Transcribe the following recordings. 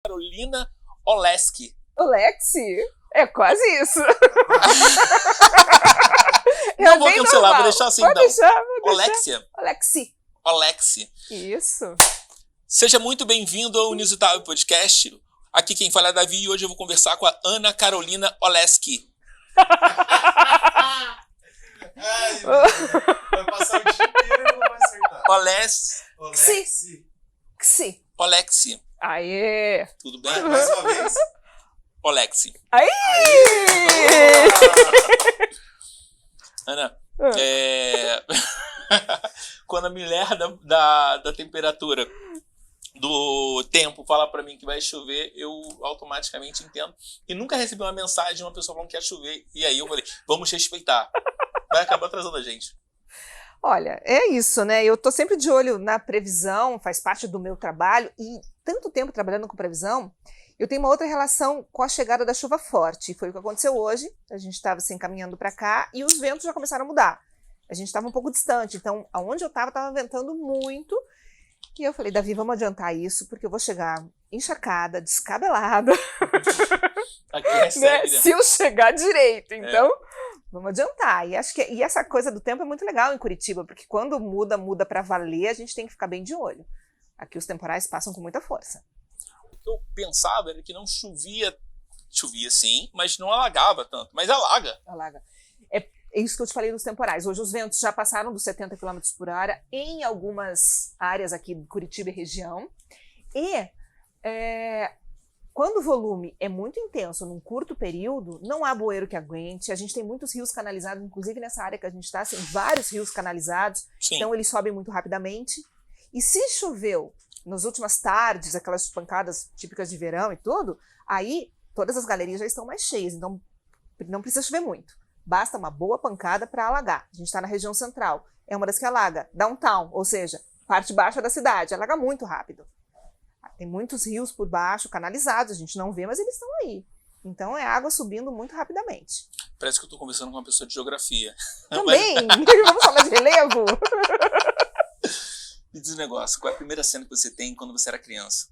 Carolina Oleski. Oleksi? É quase isso. Não vou cancelar, vou deixar assim então. Vou deixar. Olexia. Oleksi. Isso. Isso. Seja muito bem-vindo ao Inusitável Podcast. Aqui quem fala é Davi e hoje eu vou conversar com a Ana Carolina Oleski. Ai, vai passar o dia inteiro e não vai acertar. Olexi. Aê! Tudo bem? Mais uma vez. Olexi. Aí! Ana, quando a mulher da temperatura do tempo fala pra mim que vai chover, eu automaticamente entendo. E nunca recebi uma mensagem de uma pessoa falando que ia chover. E aí eu falei, vamos respeitar. Vai acabar atrasando a gente. Olha, é isso, né? Eu tô sempre de olho na previsão, faz parte do meu trabalho, e tanto tempo trabalhando com previsão, eu tenho uma outra relação com a chegada da chuva forte. Foi o que aconteceu hoje, a gente estava se encaminhando para cá e os ventos já começaram a mudar. A gente estava um pouco distante, então aonde eu estava ventando muito, e eu falei, Davi, vamos adiantar isso, porque eu vou chegar encharcada, descabelada, Aqui é sério, né? se eu chegar direito, então... Vamos adiantar. E acho que essa coisa do tempo é muito legal em Curitiba, porque quando muda para valer, a gente tem que ficar bem de olho. Aqui os temporais passam com muita força. O que eu pensava era que não chovia. Chovia sim, mas não alagava tanto. Mas alaga. Alaga. É isso que eu te falei dos temporais. Hoje os ventos já passaram dos 70 km por hora em algumas áreas aqui de Curitiba e região. E quando o volume é muito intenso num curto período, não há bueiro que aguente. A gente tem muitos rios canalizados, inclusive nessa área que a gente está, tem vários rios canalizados, Sim. então eles sobem muito rapidamente. E se choveu nas últimas tardes, aquelas pancadas típicas de verão e tudo, aí todas as galerias já estão mais cheias, então não precisa chover muito. Basta uma boa pancada para alagar. A gente está na região central, é uma das que alaga. Downtown, ou seja, parte baixa da cidade, alaga muito rápido. Tem muitos rios por baixo, canalizados, a gente não vê, mas eles estão aí. Então é água subindo muito rapidamente. Parece que eu estou conversando com uma pessoa de geografia. Também! Vamos falar de relevo? Me diz um negócio, qual é a primeira cena que você tem quando você era criança?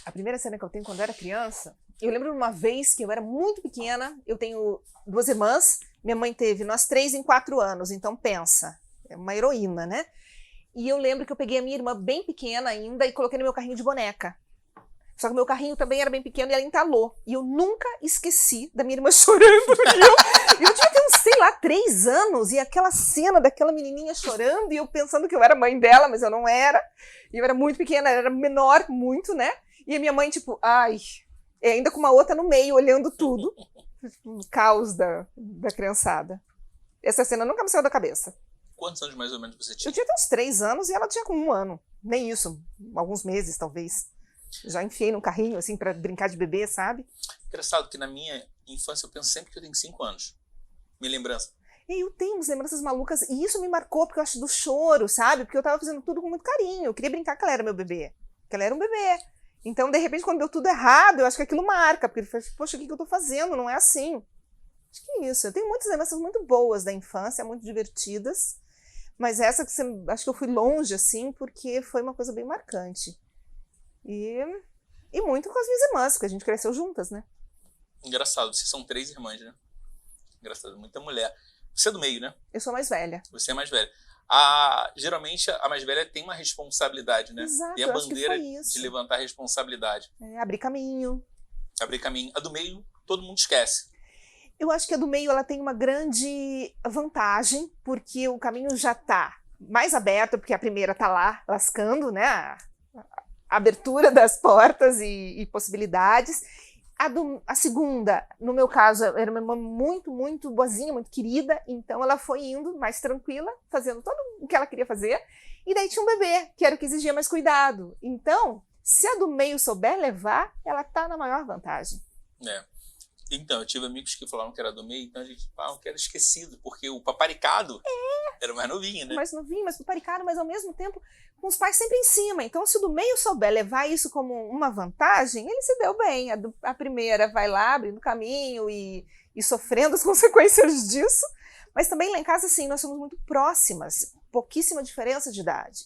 A primeira cena que eu tenho quando eu era criança, eu lembro de uma vez que eu era muito pequena, eu tenho 2 irmãs, minha mãe teve nós 3 em 4 anos, então pensa, é uma heroína, né? E eu lembro que eu peguei a minha irmã bem pequena ainda e coloquei no meu carrinho de boneca. Só que o meu carrinho também era bem pequeno e ela entalou. E eu nunca esqueci da minha irmã chorando. E eu devia ter uns, sei lá, 3 anos. E aquela cena daquela menininha chorando e eu pensando que eu era mãe dela, mas eu não era. E eu era muito pequena, era menor, muito, né? E a minha mãe, tipo, ai... ainda com uma outra no meio, olhando tudo. O caos da criançada. Essa cena nunca me saiu da cabeça. Quantos anos mais ou menos você tinha? Eu tinha até uns 3 anos e ela tinha com 1 ano. Nem isso, alguns meses, talvez. Já enfiei num carrinho, assim, pra brincar de bebê, sabe? Engraçado que na minha infância eu penso sempre que eu tenho 5 anos. Minha lembrança. E eu tenho umas lembranças malucas, e isso me marcou, porque eu acho do choro, sabe? Porque eu tava fazendo tudo com muito carinho. Eu queria brincar que ela era meu bebê. Que ela era um bebê. Então, de repente, quando deu tudo errado, eu acho que aquilo marca. Porque ele falou, poxa, o que eu tô fazendo? Não é assim. Acho que é isso. Eu tenho muitas lembranças muito boas da infância, muito divertidas. Mas essa que acho que eu fui longe, assim, porque foi uma coisa bem marcante. E muito com as minhas irmãs, porque a gente cresceu juntas, né? Engraçado, vocês são 3 irmãs, né? Engraçado, muita mulher. Você é do meio, né? Eu sou mais velha. Você é mais velha. Geralmente, a mais velha tem uma responsabilidade, né? Exato, tem a eu acho que bandeira foi isso. de levantar a responsabilidade. Abrir caminho. Abrir caminho. A do meio, todo mundo esquece. Eu acho que a do meio ela tem uma grande vantagem, porque o caminho já está mais aberto, porque a primeira está lá lascando, né? A abertura das portas e possibilidades. A segunda, no meu caso, era uma irmã muito, muito boazinha, muito querida, então ela foi indo mais tranquila, fazendo tudo o que ela queria fazer, e daí tinha um bebê, que era o que exigia mais cuidado. Então, se a do meio souber levar, ela está na maior vantagem. Então, eu tive amigos que falaram que era do meio, então a gente fala que era esquecido, porque o paparicado era mais novinho, né? Mais novinho, mais paparicado, mas ao mesmo tempo com os pais sempre em cima. Então, se o do meio souber levar isso como uma vantagem, ele se deu bem. A primeira vai lá abrindo caminho e sofrendo as consequências disso. Mas também lá em casa, assim, nós somos muito próximas, pouquíssima diferença de idade.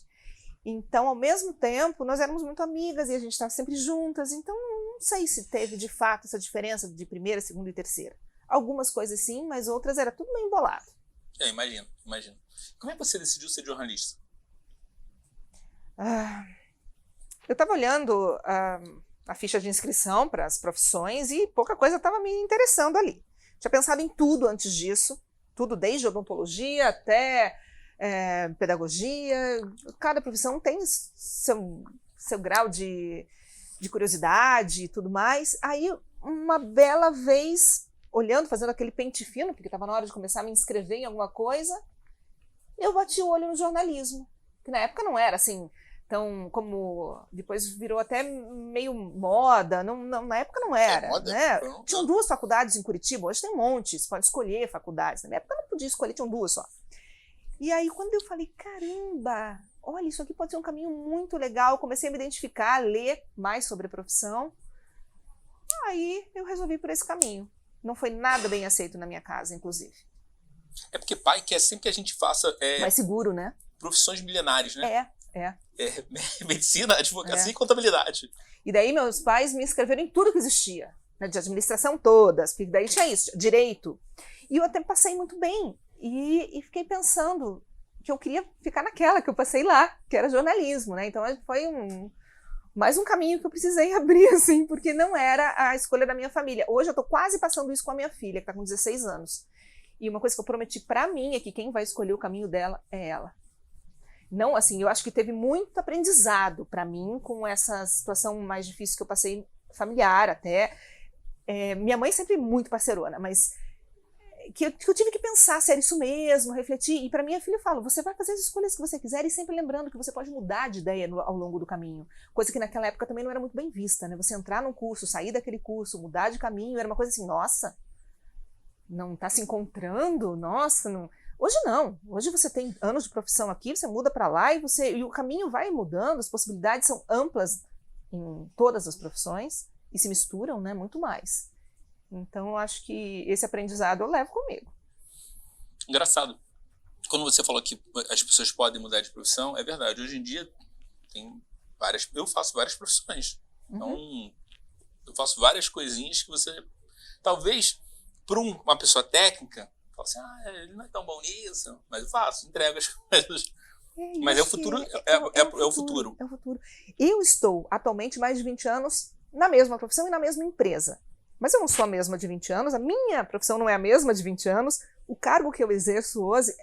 Então, ao mesmo tempo, nós éramos muito amigas e a gente estava sempre juntas, então não não sei se teve de fato essa diferença de primeira, segunda e terceira. Algumas coisas sim, mas outras era tudo meio embolado. Imagino. Como é que você decidiu ser jornalista? Eu estava olhando a ficha de inscrição para as profissões e pouca coisa estava me interessando ali. Tinha pensado em tudo antes disso, tudo desde odontologia até pedagogia. Cada profissão tem seu grau de curiosidade e tudo mais. Aí, uma bela vez, olhando, fazendo aquele pente fino, porque estava na hora de começar a me inscrever em alguma coisa, eu bati o olho no jornalismo, que na época não era assim, tão como depois virou até meio moda, na época não era, moda? né? Tinham 2 faculdades em Curitiba, hoje tem um monte, você pode escolher faculdades, na época não podia escolher, tinham 2 só. E aí quando eu falei, caramba, olha, isso aqui pode ser um caminho muito legal, comecei a me identificar, a ler mais sobre a profissão, aí eu resolvi por esse caminho. Não foi nada bem aceito na minha casa, inclusive. É porque pai quer sempre que a gente faça mais seguro, né? profissões milenares, né? Medicina, advocacia e contabilidade. E daí meus pais me inscreveram em tudo que existia, né, de administração todas, porque daí tinha isso, direito. E eu até passei muito bem. E fiquei pensando que eu queria ficar naquela que eu passei lá, que era jornalismo, né? Então foi mais um caminho que eu precisei abrir, assim, porque não era a escolha da minha família. Hoje eu tô quase passando isso com a minha filha, que tá com 16 anos. E uma coisa que eu prometi pra mim é que quem vai escolher o caminho dela é ela. Não, assim, eu acho que teve muito aprendizado pra mim com essa situação mais difícil que eu passei, familiar até. Minha mãe sempre muito parceirona, mas que eu tive que pensar se era isso mesmo, refletir. E para minha filha eu falo, você vai fazer as escolhas que você quiser e sempre lembrando que você pode mudar de ideia ao longo do caminho. Coisa que naquela época também não era muito bem vista, né? Você entrar num curso, sair daquele curso, mudar de caminho, era uma coisa assim, nossa, não está se encontrando? Nossa, não... Hoje não. Hoje você tem anos de profissão aqui, você muda para lá e o caminho vai mudando, as possibilidades são amplas em todas as profissões e se misturam, né, muito mais. Então, eu acho que esse aprendizado eu levo comigo. Engraçado. Quando você falou que as pessoas podem mudar de profissão, é verdade. Hoje em dia, eu faço várias profissões. Então, eu faço várias coisinhas que você... Talvez, para uma pessoa técnica, fala assim, ele não é tão bom nisso, mas eu faço, entrego as coisas. Mas é o futuro. É o futuro. É o futuro. Eu estou, atualmente, mais de 20 anos na mesma profissão e na mesma empresa. Mas eu não sou a mesma de 20 anos, a minha profissão não é a mesma de 20 anos, o cargo que eu exerço hoje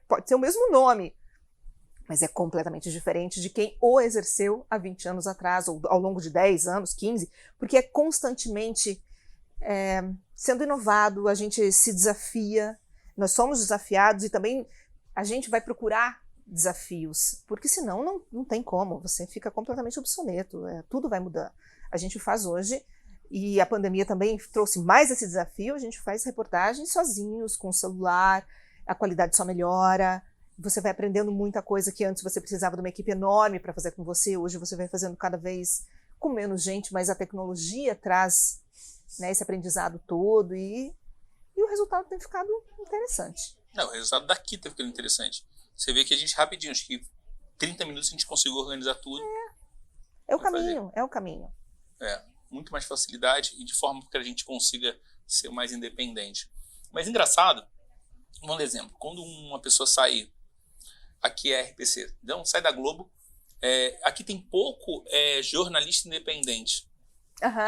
pode ter o mesmo nome, mas é completamente diferente de quem o exerceu há 20 anos atrás, ou ao longo de 10 anos, 15, porque é constantemente sendo inovado, a gente se desafia, nós somos desafiados e também a gente vai procurar desafios, porque senão não tem como, você fica completamente obsoleto, tudo vai mudar. A gente faz hoje, e a pandemia também trouxe mais esse desafio, a gente faz reportagens sozinhos, com o celular, a qualidade só melhora, você vai aprendendo muita coisa que antes você precisava de uma equipe enorme para fazer com você, hoje você vai fazendo cada vez com menos gente, mas a tecnologia traz, né, esse aprendizado todo e o resultado tem ficado interessante. Não, o resultado daqui tem ficado interessante. Você vê que a gente rapidinho, acho que 30 minutos a gente conseguiu organizar tudo. É o caminho. Muito mais facilidade e de forma que a gente consiga ser mais independente. Mas engraçado, vamos dar exemplo, quando uma pessoa sai, aqui é RPC, então sai da Globo, aqui tem pouco jornalista independente.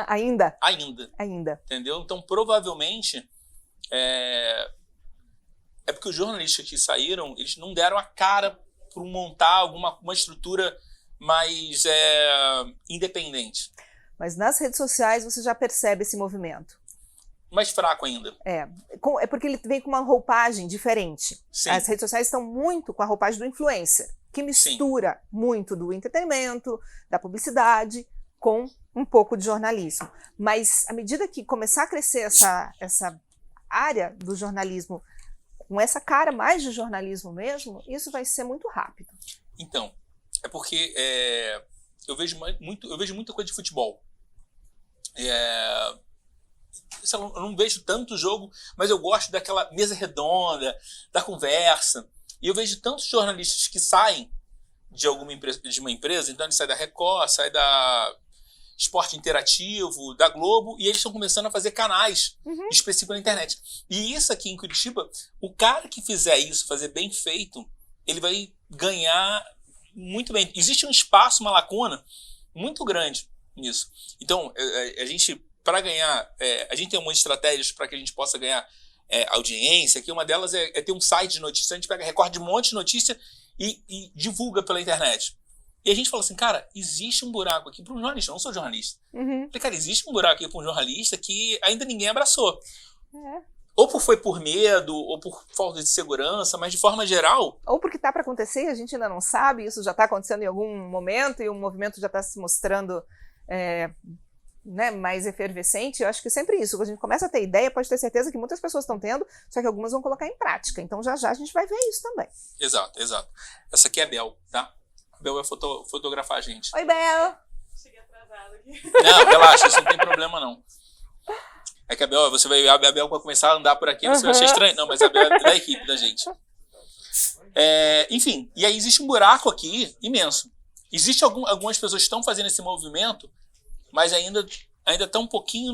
Ainda. Entendeu? Então provavelmente é porque os jornalistas que saíram, eles não deram a cara para montar uma estrutura mais independente. Mas nas redes sociais você já percebe esse movimento. Mais fraco ainda. É porque ele vem com uma roupagem diferente. Sim. As redes sociais estão muito com a roupagem do influencer, que mistura muito do entretenimento, da publicidade, com um pouco de jornalismo. Mas à medida que começar a crescer essa área do jornalismo, com essa cara mais de jornalismo mesmo, isso vai ser muito rápido. Então, é porque eu vejo muita coisa de futebol. Eu não vejo tanto jogo, mas eu gosto daquela mesa redonda, da conversa. E eu vejo tantos jornalistas que saem de uma empresa, então ele sai da Record, sai da esporte interativo, da Globo, e eles estão começando a fazer canais específicos na internet. E isso aqui em Curitiba, o cara que fizer isso, fazer bem feito, ele vai ganhar muito bem. Existe um espaço, uma lacuna muito grande nisso. Então, a gente, para ganhar, a gente tem algumas estratégias para que a gente possa ganhar audiência, que uma delas é ter um site de notícias. A gente pega, recorta um monte de notícia e divulga pela internet. E a gente falou assim, cara, existe um buraco aqui para um jornalista. Eu não sou jornalista. Uhum. Falei, cara, existe um buraco aqui para um jornalista que ainda ninguém abraçou. É. Ou foi por medo, ou por falta de segurança, mas de forma geral... Ou porque está para acontecer e a gente ainda não sabe, isso já está acontecendo em algum momento e o movimento já está se mostrando né, mais efervescente. Eu acho que sempre isso, quando a gente começa a ter ideia, pode ter certeza que muitas pessoas estão tendo, só que algumas vão colocar em prática. Então já a gente vai ver isso também. Exato. Essa aqui é a Bel, tá? A Bel vai fotografar a gente. Oi, Bel! Cheguei atrasada aqui. Não, relaxa, isso não tem problema não. É que a Bel vai começar a andar por aqui, você vai achar estranho. Não, mas a Bel é da equipe da gente. Enfim, e aí existe um buraco aqui imenso. Existem algumas pessoas que estão fazendo esse movimento, mas ainda estão um pouquinho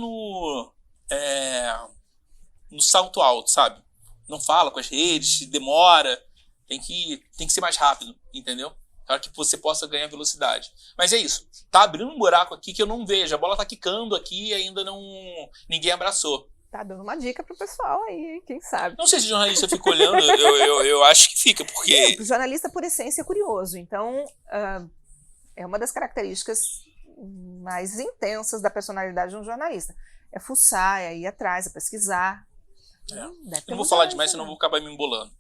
no salto alto, sabe? Não fala com as redes, demora, tem que ser mais rápido, entendeu? Para que você possa ganhar velocidade. Mas é isso. Tá abrindo um buraco aqui que eu não vejo. A bola tá quicando aqui e ainda ninguém abraçou. Tá dando uma dica pro pessoal aí, quem sabe. Não sei se o jornalista fica olhando, eu acho que fica, porque... O jornalista, por essência, é curioso. Então, é uma das características mais intensas da personalidade de um jornalista. É fuçar, é ir atrás, é pesquisar. Eu não vou falar demais, senão eu vou acabar me embolando.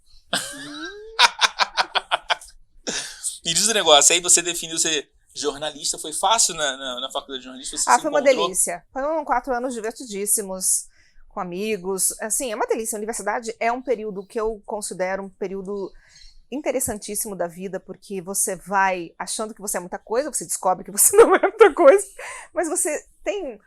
Me diz o negócio, aí você definiu ser jornalista, foi fácil na faculdade de jornalismo? Você se foi uma encontrou? delícia. Foram 4 anos divertidíssimos, com amigos. Assim, é uma delícia. A universidade é um período que eu considero um período interessantíssimo da vida, porque você vai achando que você é muita coisa, você descobre que você não é muita coisa, mas você tem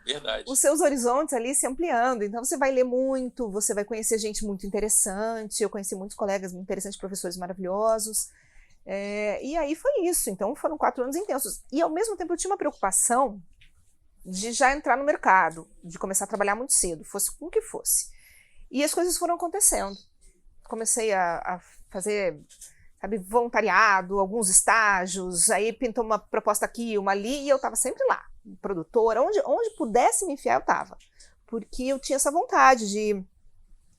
os seus horizontes ali se ampliando, então você vai ler muito, você vai conhecer gente muito interessante. Eu conheci muitos colegas muito interessantes, professores maravilhosos. E aí foi isso, então foram 4 anos intensos. E ao mesmo tempo eu tinha uma preocupação de já entrar no mercado, de começar a trabalhar muito cedo, fosse com o que fosse. E as coisas foram acontecendo. Comecei a fazer, sabe, voluntariado, alguns estágios, aí pintou uma proposta aqui, uma ali, e eu estava sempre lá, produtora, onde pudesse me enfiar eu estava. Porque eu tinha essa vontade de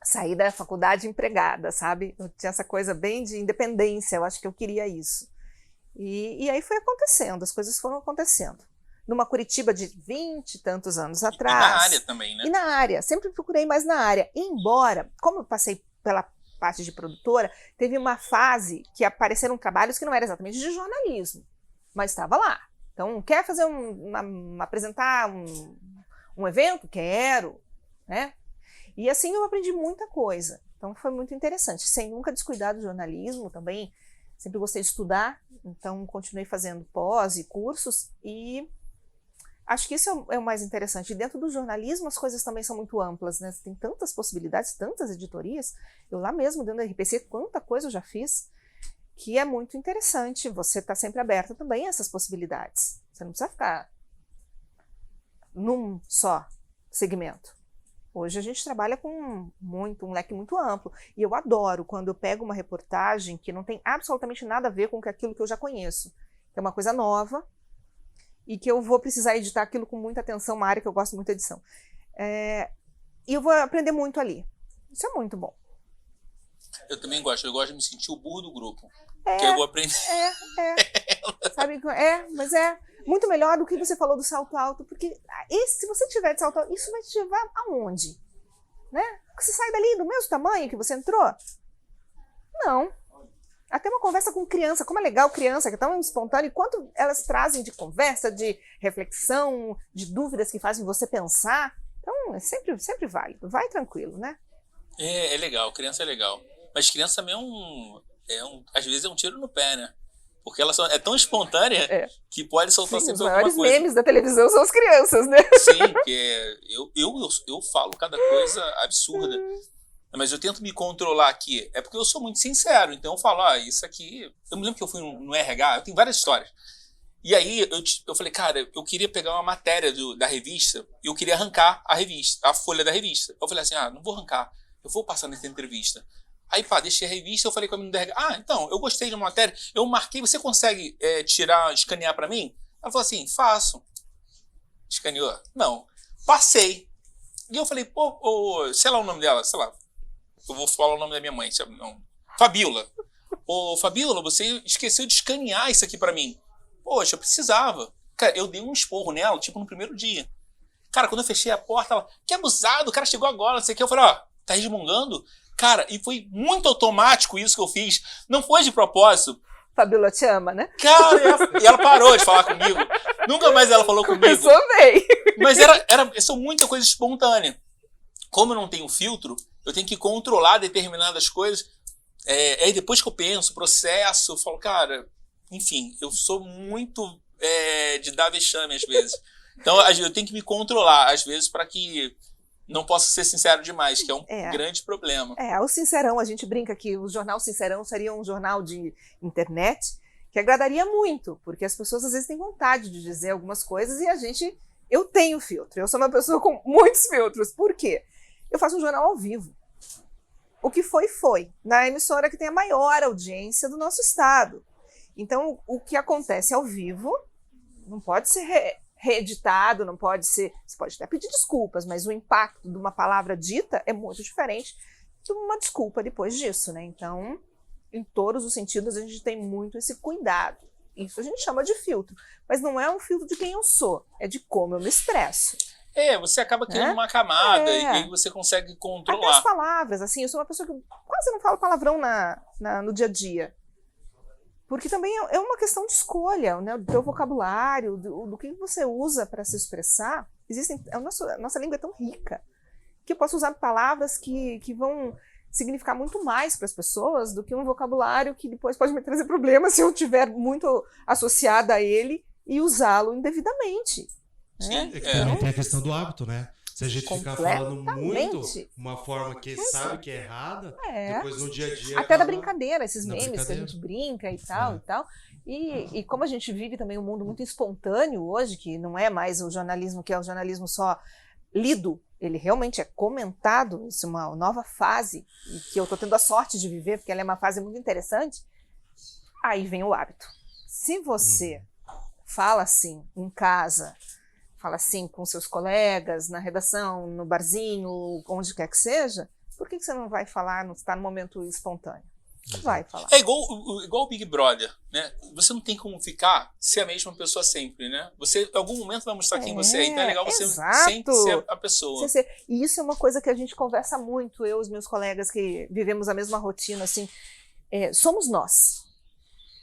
sair da faculdade empregada, sabe? Eu tinha essa coisa bem de independência, eu acho que eu queria isso. E aí foi acontecendo, as coisas foram acontecendo. Numa Curitiba de 20 e tantos anos atrás. E na área também, né? E na área, sempre procurei mais na área. Embora, como eu passei pela parte de produtora, teve uma fase que apareceram trabalhos que não eram exatamente de jornalismo, mas estava lá. Então, quer fazer apresentar um evento? Quero, né? E assim eu aprendi muita coisa. Então foi muito interessante, sem nunca descuidar do jornalismo também. Sempre gostei de estudar, então continuei fazendo pós e cursos e acho que isso é o mais interessante. E dentro do jornalismo as coisas também são muito amplas, né? Tem tantas possibilidades, tantas editorias. Eu lá mesmo dentro da RPC, quanta coisa eu já fiz, que é muito interessante. Você está sempre aberta também a essas possibilidades. Você não precisa ficar num só segmento. Hoje a gente trabalha com um leque muito amplo. E eu adoro quando eu pego uma reportagem que não tem absolutamente nada a ver com aquilo que eu já conheço. É uma coisa nova e que eu vou precisar editar aquilo com muita atenção, uma área que eu gosto muito de edição. E eu vou aprender muito ali. Isso é muito bom. Eu também gosto. Eu gosto de me sentir o burro do grupo. Que eu vou aprender. Sabe? Mas é muito melhor do que você falou do salto alto, porque se você tiver de salto alto, isso vai te levar aonde? Né? Porque você sai dali do mesmo tamanho que você entrou? Não. Até uma conversa com criança, como é legal criança, que é tão espontânea, e quanto elas trazem de conversa, de reflexão, de dúvidas que fazem você pensar. Então, é sempre válido. Vai tranquilo, né? É legal, criança é legal. Mas criança também às vezes é um tiro no pé, né? Porque ela é tão espontânea que pode soltar sempre alguma coisa. Os maiores memes da televisão são as crianças, né? Sim, porque eu falo cada coisa absurda. Mas eu tento me controlar aqui. É porque eu sou muito sincero. Então eu falo, isso aqui... Eu me lembro que eu fui no RH, eu tenho várias histórias. E aí eu falei, cara, eu queria pegar uma matéria da revista e eu queria arrancar a revista, a folha da revista. Eu falei assim, não vou arrancar, eu vou passar nessa entrevista. Aí, deixei a revista, eu falei com a menina da RH, então, eu gostei de uma matéria, eu marquei, você consegue escanear pra mim? Ela falou assim, faço. Escaneou? Não. Passei. E eu falei, sei lá o nome dela, sei lá, eu vou falar o nome da minha mãe, não. Fabiola. Fabiola, você esqueceu de escanear isso aqui pra mim. Poxa, eu precisava. Cara, eu dei um esporro nela, tipo, no primeiro dia. Cara, quando eu fechei a porta, ela, que abusado, o cara chegou agora, não sei o que. Eu falei, tá resmungando? Cara, e foi muito automático isso que eu fiz. Não foi de propósito. Fabiola te ama, né? Cara, e ela parou de falar comigo. Nunca mais ela falou comigo. Começou bem. Mas são muita coisa espontânea. Como eu não tenho filtro, eu tenho que controlar determinadas coisas. Aí depois que eu penso, processo, eu falo, cara, enfim, eu sou muito de dar vexame às vezes. Então eu tenho que me controlar, às vezes, para que não possa ser sincero demais, que é um grande problema. O Sincerão, a gente brinca que o jornal Sincerão seria um jornal de internet que agradaria muito, porque as pessoas às vezes têm vontade de dizer algumas coisas e eu tenho filtro, eu sou uma pessoa com muitos filtros. Por quê? Eu faço um jornal ao vivo. O que foi, na emissora que tem a maior audiência do nosso estado. Então, o que acontece ao vivo não pode ser reeditado, não pode ser... Você pode até pedir desculpas, mas o impacto de uma palavra dita é muito diferente de uma desculpa depois disso, né? Então, em todos os sentidos, a gente tem muito esse cuidado. Isso a gente chama de filtro. Mas não é um filtro de quem eu sou, é de como eu me expresso. Você acaba criando uma camada e aí você consegue controlar. Até as palavras, assim, eu sou uma pessoa que quase não falo palavrão no dia a dia. Porque também é uma questão de escolha, né? Do teu vocabulário, do que você usa para se expressar. A nossa língua é tão rica que eu posso usar palavras que vão significar muito mais para as pessoas do que um vocabulário que depois pode me trazer problemas se eu estiver muito associada a ele e usá-lo indevidamente. Sim, também tem a questão do hábito, né? Se a gente ficar falando muito uma forma que sabe que é errada, depois no dia a dia... Até da brincadeira, esses memes que a gente brinca e tal e tal. E como a gente vive também um mundo muito espontâneo hoje, que não é mais o jornalismo que é o jornalismo só lido, ele realmente é comentado, isso é uma nova fase, e que eu estou tendo a sorte de viver, porque ela é uma fase muito interessante, aí vem o hábito. Se você fala assim em casa... fala assim com seus colegas, na redação, no barzinho, onde quer que seja, por que você não vai falar, não está no momento espontâneo? Vai falar. É igual o Big Brother, né? Você não tem como ser a mesma pessoa sempre, né? Você, em algum momento, vai mostrar quem você é. Então é legal você sempre ser a pessoa. E isso é uma coisa que a gente conversa muito, eu e os meus colegas que vivemos a mesma rotina, assim, somos nós.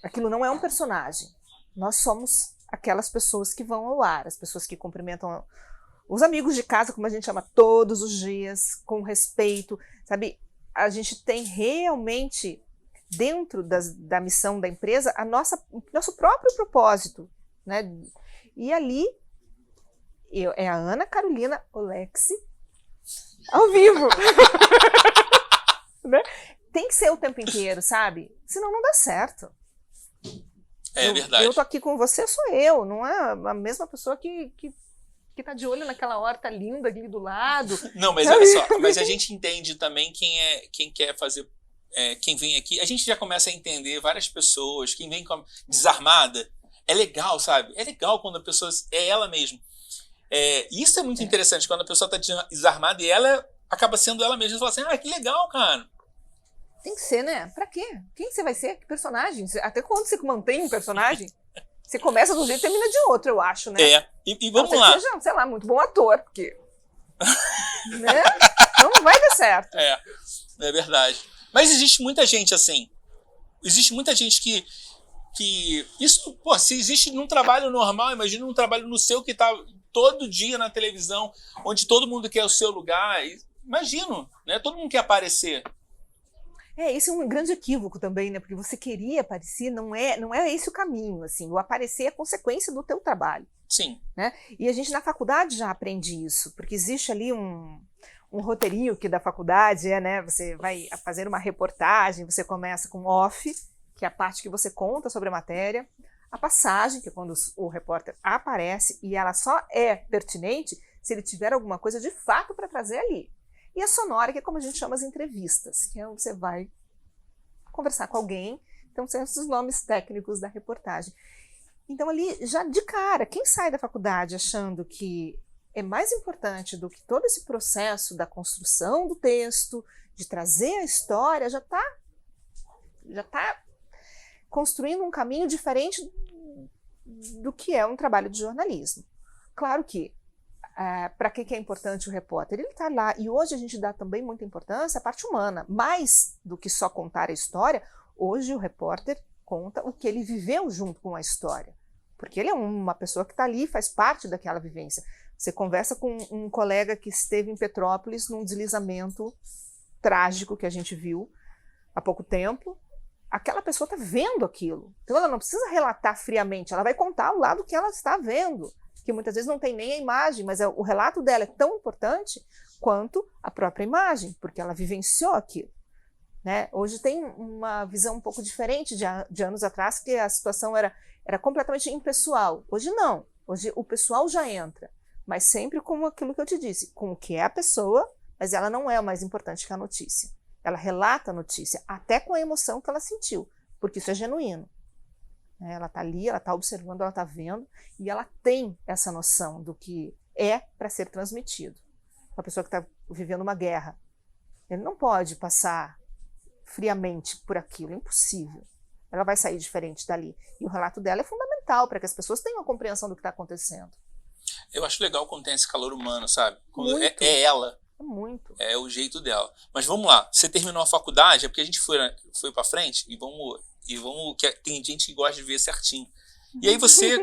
Aquilo não é um personagem. Nós somos aquelas pessoas que vão ao ar, as pessoas que cumprimentam os amigos de casa, como a gente chama, todos os dias, com respeito, sabe? A gente tem realmente, dentro da missão da empresa, nosso próprio propósito, né? E ali, é a Ana Carolina Olexi, ao vivo. Né? Tem que ser o tempo inteiro, sabe? Senão não dá certo. É verdade. Eu tô aqui com você, sou eu, não é a mesma pessoa que tá de olho naquela horta linda ali do lado. Não, mas olha só, mas a gente entende também quem quer fazer, quem vem aqui, a gente já começa a entender várias pessoas, quem vem desarmada, é legal, sabe? É legal quando a pessoa é ela mesma. Isso é muito interessante, quando a pessoa tá desarmada e ela acaba sendo ela mesma, você fala assim, que legal, cara. Tem que ser, né? Pra quê? Quem você vai ser? Que personagem? Até quando você mantém um personagem? Você começa de um jeito e termina de outro, eu acho, né? E vamos lá. Você seja, sei lá, muito bom ator, porque... né? Então não vai dar certo. É verdade. Mas existe muita gente assim. Existe muita gente que isso, se existe num trabalho normal, imagina um trabalho no seu que tá todo dia na televisão, onde todo mundo quer o seu lugar. Imagino, né? Todo mundo quer aparecer. Esse é um grande equívoco também, né? Porque você queria aparecer, não é esse o caminho, assim. O aparecer é consequência do teu trabalho. Sim. Né? E a gente na faculdade já aprende isso, porque existe ali um roteirinho que da faculdade né? Você vai fazer uma reportagem, você começa com off, que é a parte que você conta sobre a matéria. A passagem, que é quando o repórter aparece, e ela só é pertinente se ele tiver alguma coisa de fato para trazer ali. E a sonora, que é como a gente chama as entrevistas, que é onde você vai conversar com alguém. Então, são esses nomes técnicos da reportagem. Então, ali, já de cara, quem sai da faculdade achando que é mais importante do que todo esse processo da construção do texto, de trazer a história, já está construindo um caminho diferente do que é um trabalho de jornalismo. Claro que, para que é importante o repórter? Ele está lá, e hoje a gente dá também muita importância à parte humana. Mais do que só contar a história, hoje o repórter conta o que ele viveu junto com a história. Porque ele é uma pessoa que está ali, faz parte daquela vivência. Você conversa com um colega que esteve em Petrópolis num deslizamento trágico que a gente viu há pouco tempo. Aquela pessoa está vendo aquilo. Então ela não precisa relatar friamente, ela vai contar o lado que ela está vendo, que muitas vezes não tem nem a imagem, mas o relato dela é tão importante quanto a própria imagem, porque ela vivenciou aquilo. Né? Hoje tem uma visão um pouco diferente de anos atrás, que a situação era completamente impessoal. Hoje não. Hoje o pessoal já entra, mas sempre com aquilo que eu te disse, com o que é a pessoa, mas ela não é o mais importante que a notícia. Ela relata a notícia, até com a emoção que ela sentiu, porque isso é genuíno. Ela está ali, ela está observando, ela está vendo, e ela tem essa noção do que é para ser transmitido. Uma pessoa que está vivendo uma guerra, ele não pode passar friamente por aquilo, é impossível. Ela vai sair diferente dali. E o relato dela é fundamental para que as pessoas tenham a compreensão do que está acontecendo. Eu acho legal quando tem esse calor humano, sabe? Quando Muito. é ela. Muito. É o jeito dela. Mas vamos lá, você terminou a faculdade, é porque a gente foi para frente e vamos que tem gente que gosta de ver certinho. E aí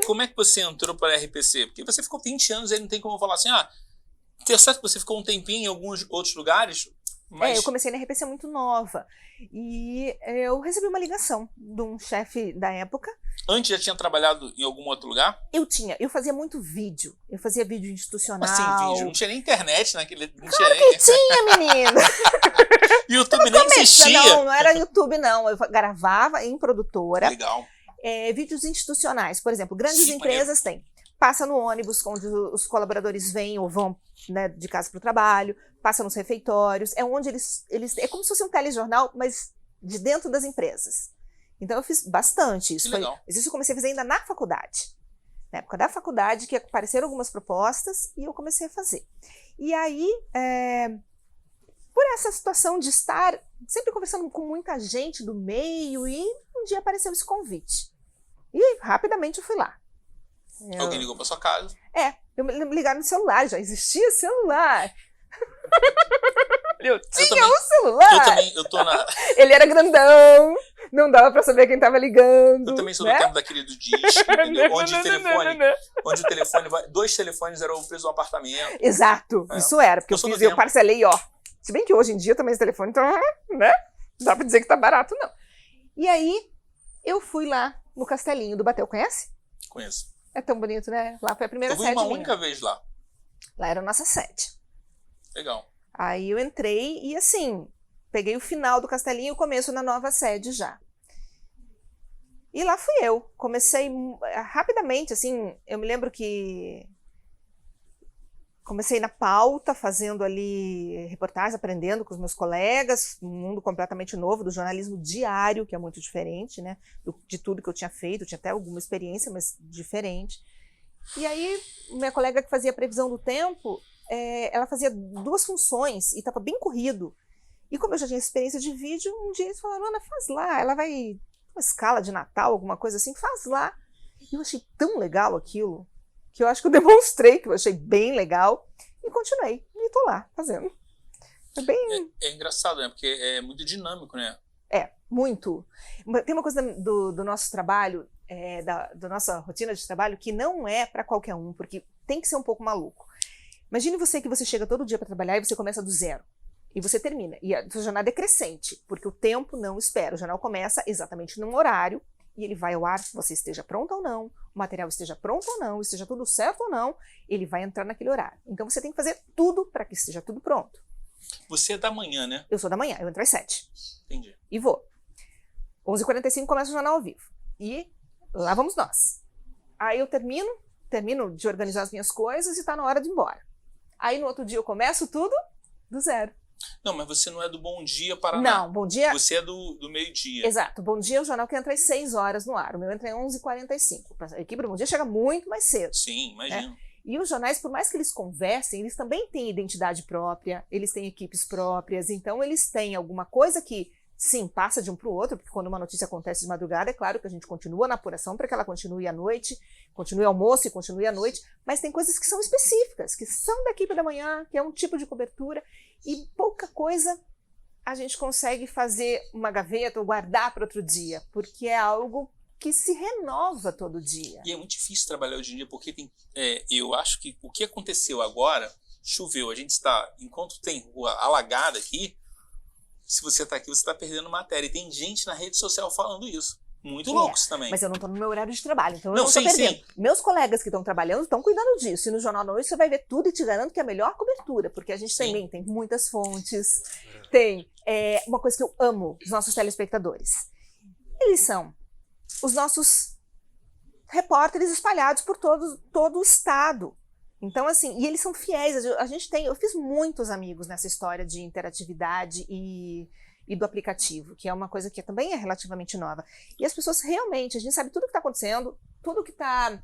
como é que você entrou para a RPC? Porque você ficou 20 anos, aí não tem como falar assim, tá certo que você ficou um tempinho em alguns outros lugares, mas... eu comecei na RPC muito nova. E eu recebi uma ligação de um chefe da época. Antes já tinha trabalhado em algum outro lugar? Eu fazia muito vídeo. Eu fazia vídeo institucional. Assim, vídeo? Não tinha nem internet naquele... Claro que tinha, menina! YouTube nem existia. Não era YouTube, não. Eu gravava em produtora. Legal. Vídeos institucionais. Por exemplo, grandes empresas têm. Passa no ônibus, onde os colaboradores vêm ou vão, né, de casa para o trabalho. Passa nos refeitórios. É onde eles... É como se fosse um telejornal, mas de dentro das empresas. Então eu fiz bastante isso. Mas isso eu comecei a fazer ainda na faculdade. Na época da faculdade, que apareceram algumas propostas e eu comecei a fazer. E aí, por essa situação de estar sempre conversando com muita gente do meio, e um dia apareceu esse convite. E rapidamente eu fui lá. Alguém ligou para sua casa? Eu me ligaram no celular, já existia celular. Eu tinha um celular. Eu tô na... Ele era grandão, não dava pra saber quem tava ligando. Eu também sou do tempo daquele do disco, entendeu? Onde o telefone vai... 2 telefones eram o preço do apartamento. Exato, isso era, porque eu parcelei, Se bem que hoje em dia também esse telefone, então, né? Não dá pra dizer que tá barato, não. E aí, eu fui lá no Castelinho do Batel, conhece? Conheço. É tão bonito, né? Lá foi a primeira sede minha. Eu fui uma única vez lá. Lá era a nossa sede. Legal. Aí eu entrei e, assim, peguei o final do Castelinho e o começo na nova sede já. E lá fui eu. Comecei rapidamente, assim, eu me lembro que comecei na pauta, fazendo ali reportagens, aprendendo com os meus colegas, um mundo completamente novo, do jornalismo diário, que é muito diferente, né, de tudo que eu tinha feito. Eu tinha até alguma experiência, mas diferente. E aí, minha colega que fazia a previsão do tempo, ela fazia 2 funções e estava bem corrido. E como eu já tinha experiência de vídeo, um dia eles falaram, Ana, faz lá, ela vai uma escala de Natal, alguma coisa assim, faz lá. E eu achei tão legal aquilo, que eu acho que eu demonstrei que eu achei bem legal, e continuei, e tô lá, fazendo. É engraçado, né, porque é muito dinâmico, né? Muito. Tem uma coisa do nosso trabalho, da nossa rotina de trabalho, que não é para qualquer um, porque tem que ser um pouco maluco. Imagine que você chega todo dia para trabalhar e você começa do zero. E você termina. E a sua jornada é crescente, porque o tempo não espera. O jornal começa exatamente num horário, e ele vai ao ar, você esteja pronto ou não, o material esteja pronto ou não, esteja tudo certo ou não, ele vai entrar naquele horário. Então você tem que fazer tudo para que esteja tudo pronto. Você é da manhã, né? Eu sou da manhã, eu entro às 7. Entendi. E vou. 11h45 começa o jornal ao vivo. E lá vamos nós. Aí eu termino de organizar as minhas coisas e tá na hora de ir embora. Aí no outro dia eu começo tudo do zero. Não, mas você não é do Bom Dia Paraná. Não, Bom Dia... Você é do meio-dia. Exato, Bom Dia é o jornal que entra às 6 horas no ar, o meu entra às 11h45. A equipe do Bom Dia chega muito mais cedo. Sim, imagino. E os jornais, por mais que eles conversem, eles também têm identidade própria, eles têm equipes próprias, então eles têm alguma coisa que, sim, passa de um para o outro, porque quando uma notícia acontece de madrugada, é claro que a gente continua na apuração para que ela continue à noite, continue ao almoço e continue à noite, mas tem coisas que são específicas, que são da equipe da manhã, que é um tipo de cobertura, e pouca coisa a gente consegue fazer uma gaveta ou guardar para outro dia, porque é algo que se renova todo dia. E é muito difícil trabalhar hoje em dia, porque eu acho que o que aconteceu agora, choveu, a gente está, enquanto tem rua alagada aqui, se você está aqui, você está perdendo matéria. E tem gente na rede social falando isso. Muito loucos também. Mas eu não estou no meu horário de trabalho, então eu Não, não estou perdendo. sim. Meus colegas que estão trabalhando estão cuidando disso. E no Jornal da Noite você vai ver tudo e te garanto que é a melhor cobertura, porque a gente também tem muitas fontes, tem uma coisa que eu amo dos nossos telespectadores. Eles são os nossos repórteres espalhados por todo o estado. Então, assim, e eles são fiéis. Eu fiz muitos amigos nessa história de interatividade e do aplicativo, que é uma coisa que também é relativamente nova. E as pessoas realmente, a gente sabe tudo o que está acontecendo, tudo que está,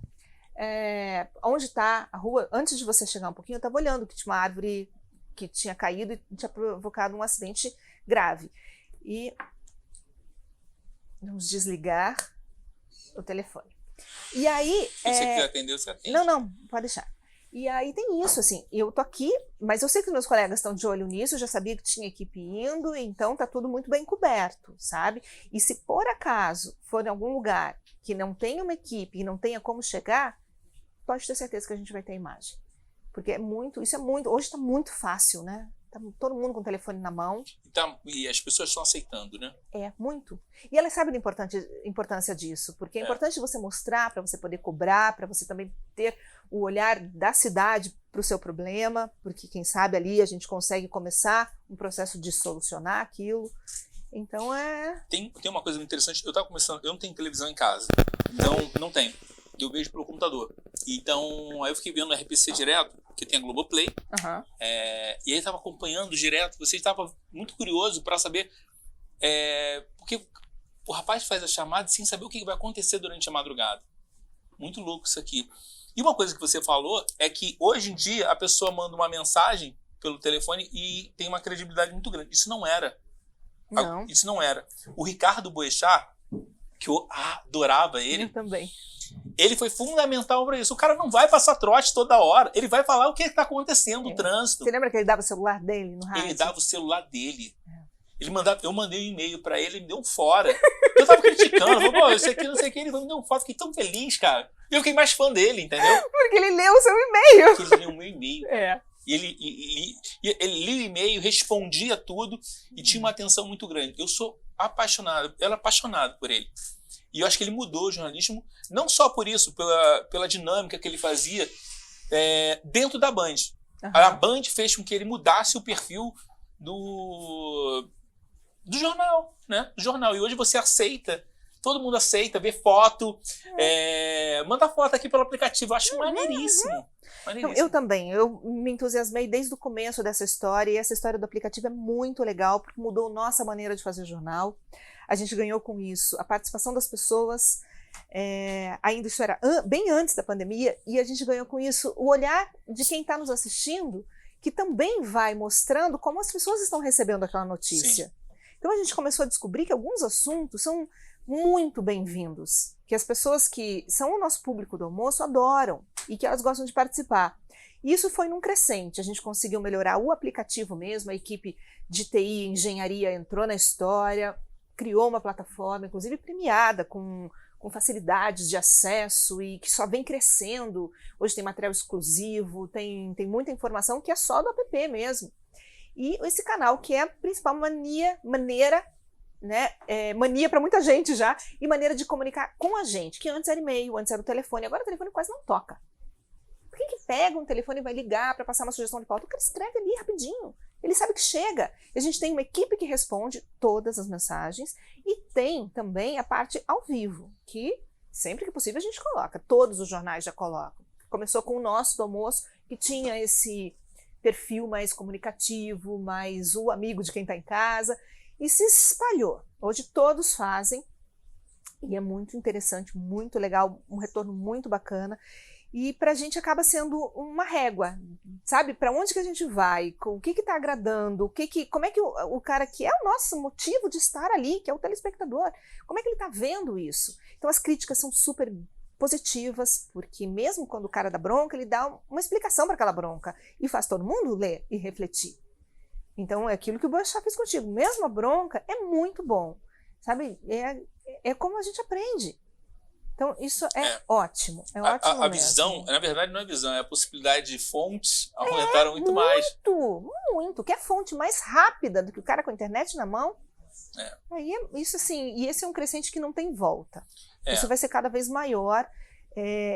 onde está a rua. Antes de você chegar um pouquinho, eu estava olhando que tinha uma árvore que tinha caído e tinha provocado um acidente grave. E vamos desligar o telefone. E aí... Se você quiser atender, você atende. Não, pode deixar. E aí tem isso, assim, eu tô aqui, mas eu sei que os meus colegas estão de olho nisso, eu já sabia que tinha equipe indo, então tá tudo muito bem coberto, sabe? E se por acaso for em algum lugar que não tenha uma equipe e não tenha como chegar, pode ter certeza que a gente vai ter imagem. Porque hoje tá muito fácil, né? Tá todo mundo com o telefone na mão. E as pessoas estão aceitando, né? Muito. E elas sabem a importância disso, porque é importante você mostrar, para você poder cobrar, para você também ter o olhar da cidade para o seu problema, porque quem sabe ali a gente consegue começar um processo de solucionar aquilo. Então Tem uma coisa muito interessante, eu não tenho televisão em casa, então não tenho. Eu vejo pelo computador. Então, aí eu fiquei vendo o RPC direto, porque tem a Globoplay. Uhum. E aí eu estava acompanhando direto. Você estava muito curioso para saber... porque o rapaz faz a chamada sem saber o que vai acontecer durante a madrugada. Muito louco isso aqui. E uma coisa que você falou é que hoje em dia a pessoa manda uma mensagem pelo telefone e tem uma credibilidade muito grande. Isso não era. Não. Isso não era. O Ricardo Boechat, que eu adorava ele... Eu também. Ele foi fundamental para isso. O cara não vai passar trote toda hora. Ele vai falar o que está acontecendo, o trânsito. Você lembra que ele dava o celular dele no rádio? Ele dava o celular dele. Eu mandei um e-mail para ele, ele me deu um fora. Eu tava criticando. Pô, isso aqui, não sei o que. Ele me deu um fora. Fiquei tão feliz, cara. E eu fiquei mais fã dele, entendeu? Porque ele leu o seu e-mail. Porque ele leu o meu e-mail. E ele lia o e-mail, respondia tudo e tinha uma atenção muito grande. Eu sou apaixonado. Eu era apaixonado por ele. E eu acho que ele mudou o jornalismo, não só por isso, pela dinâmica que ele fazia dentro da Band. Uhum. A Band fez com que ele mudasse o perfil do jornal, né? Do jornal. E hoje você aceita, todo mundo aceita, vê foto, manda foto aqui pelo aplicativo. Eu acho maneiríssimo. Eu também, eu me entusiasmei desde o começo dessa história, e essa história do aplicativo é muito legal, porque mudou nossa maneira de fazer jornal. A gente ganhou com isso a participação das pessoas, ainda isso era bem antes da pandemia, e a gente ganhou com isso o olhar de quem está nos assistindo, que também vai mostrando como as pessoas estão recebendo aquela notícia. Sim. Então a gente começou a descobrir que alguns assuntos são muito bem-vindos, que as pessoas que são o nosso público do almoço adoram e que elas gostam de participar. E isso foi num crescente, a gente conseguiu melhorar o aplicativo mesmo, a equipe de TI e engenharia entrou na história, criou uma plataforma, inclusive premiada, com facilidades de acesso e que só vem crescendo. Hoje tem material exclusivo, tem muita informação que é só do app mesmo. E esse canal que é a principal maneira, né, mania para muita gente já, e maneira de comunicar com a gente, que antes era e-mail, antes era o telefone, agora o telefone quase não toca. Por que pega um telefone e vai ligar para passar uma sugestão de pauta? O cara escreve ali rapidinho. Ele sabe que chega. A gente tem uma equipe que responde todas as mensagens e tem também a parte ao vivo, que Sempre que possível a gente coloca, todos os jornais já colocam. Começou com o nosso do almoço, que tinha esse perfil mais comunicativo, mais o amigo de quem está em casa, e se espalhou. Hoje todos fazem, e é muito interessante, muito legal, um retorno muito bacana. E para a gente acaba sendo uma régua, sabe? Para onde que a gente vai? O que está agradando? Como é que o cara que é o nosso motivo de estar ali, que é o telespectador, como é que ele está vendo isso? Então as críticas são super positivas, porque mesmo quando o cara dá bronca, ele dá uma explicação para aquela bronca e faz todo mundo ler e refletir. Então é aquilo que o Boechat fez contigo. Mesmo a bronca é muito bom, sabe? É como a gente aprende. Então, isso é ótimo. É ótimo a visão, na verdade, não é visão, é a possibilidade de fontes aumentaram muito mais. Muito. Quer fonte mais rápida do que o cara com a internet na mão? Aí isso assim, e esse é um crescente que não tem volta. Isso vai ser cada vez maior.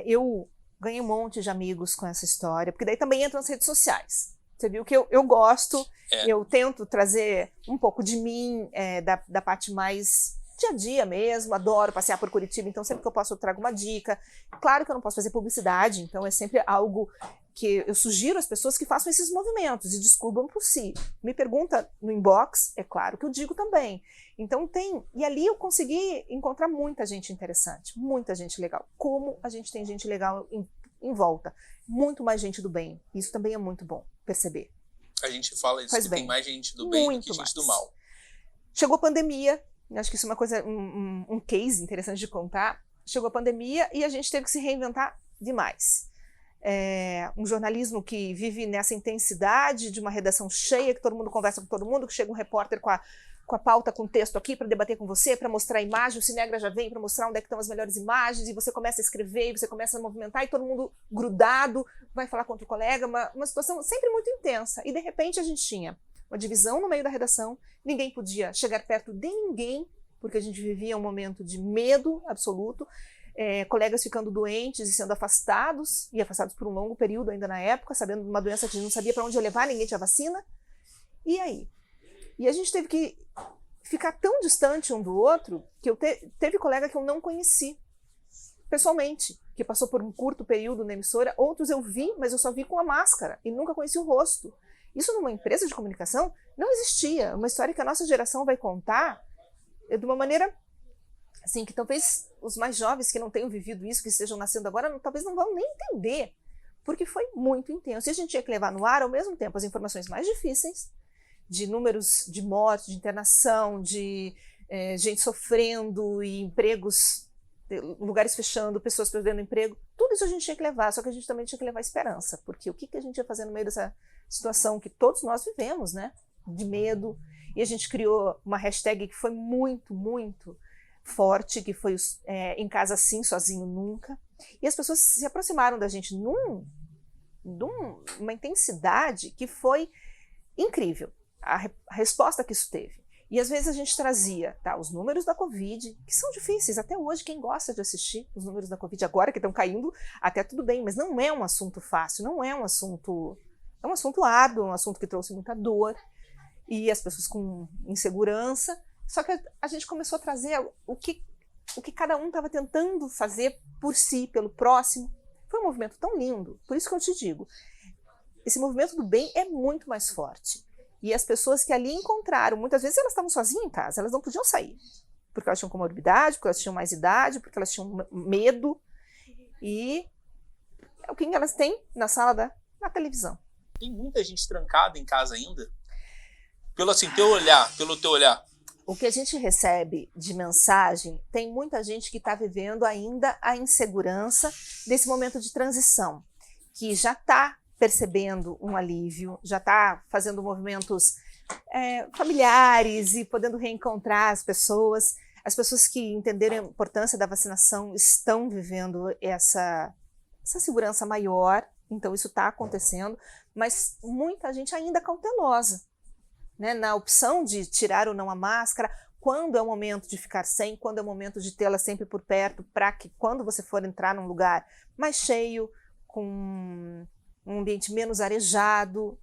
Eu ganhei um monte de amigos com essa história, porque daí também entram as redes sociais. Você viu que eu gosto, eu tento trazer um pouco de mim, da parte mais dia a dia mesmo, adoro passear por Curitiba, então sempre que eu posso eu trago uma dica. Claro que eu não posso fazer publicidade, então é sempre algo que eu sugiro às pessoas que façam esses movimentos e descubram por si. Me pergunta no inbox, é claro que eu digo também. Então e ali eu consegui encontrar muita gente interessante, muita gente legal. Como a gente tem gente legal em volta, muito mais gente do bem. Isso também é muito bom perceber. A gente fala isso, que tem mais gente do bem do que gente do mal. Chegou a pandemia. Acho que isso é uma coisa, um case interessante de contar. Chegou a pandemia e a gente teve que se reinventar demais. Um jornalismo que vive nessa intensidade de uma redação cheia, que todo mundo conversa com todo mundo, que chega um repórter com a pauta, com o texto aqui para debater com você, para mostrar a imagem, o Cinegra já vem para mostrar onde é que estão as melhores imagens, e você começa a escrever, e você começa a movimentar, e todo mundo grudado, vai falar contra o colega, uma situação sempre muito intensa. E de repente a gente tinha uma divisão no meio da redação, ninguém podia chegar perto de ninguém, porque a gente vivia um momento de medo absoluto, colegas ficando doentes e sendo afastados, e afastados por um longo período ainda na época, sabendo de uma doença que a gente não sabia para onde ia levar, ninguém tinha vacina. E aí? E a gente teve que ficar tão distante um do outro, que teve colega que eu não conheci pessoalmente, que passou por um curto período na emissora, outros eu vi, mas eu só vi com a máscara, e nunca conheci o rosto. Isso numa empresa de comunicação não existia. Uma história que a nossa geração vai contar de uma maneira assim, que talvez os mais jovens que não tenham vivido isso, que estejam nascendo agora, talvez não vão nem entender, porque foi muito intenso. E a gente tinha que levar no ar, ao mesmo tempo, as informações mais difíceis, de números de morte, de internação, de gente sofrendo e empregos, lugares fechando, pessoas perdendo emprego. Tudo isso a gente tinha que levar, só que a gente também tinha que levar esperança, porque o que a gente ia fazer no meio dessa situação que todos nós vivemos, né? De medo. E a gente criou uma hashtag que foi muito, muito forte, que foi em casa sim, sozinho nunca. E as pessoas se aproximaram da gente numa intensidade que foi incrível, a resposta que isso teve. E às vezes a gente trazia os números da Covid, que são difíceis, até hoje quem gosta de assistir os números da Covid agora que estão caindo, até tudo bem, mas não é um assunto fácil, não é um assunto... É um assunto árduo, um assunto que trouxe muita dor, e as pessoas com insegurança. Só que a gente começou a trazer o que cada um estava tentando fazer por si, pelo próximo. Foi um movimento tão lindo. Por isso que eu te digo, esse movimento do bem é muito mais forte. E as pessoas que ali encontraram, muitas vezes elas estavam sozinhas em casa, elas não podiam sair, porque elas tinham comorbidade, porque elas tinham mais idade, porque elas tinham medo. E o que elas têm na sala da televisão. Tem muita gente trancada em casa ainda? Pelo teu olhar. O que a gente recebe de mensagem, tem muita gente que está vivendo ainda a insegurança desse momento de transição, que já está percebendo um alívio, já está fazendo movimentos familiares e podendo reencontrar as pessoas. As pessoas que entenderam a importância da vacinação estão vivendo essa segurança maior, então isso está acontecendo, mas muita gente ainda cautelosa, né, na opção de tirar ou não a máscara, quando é o momento de ficar sem, quando é o momento de tê-la sempre por perto, para que quando você for entrar num lugar mais cheio, com um ambiente menos arejado,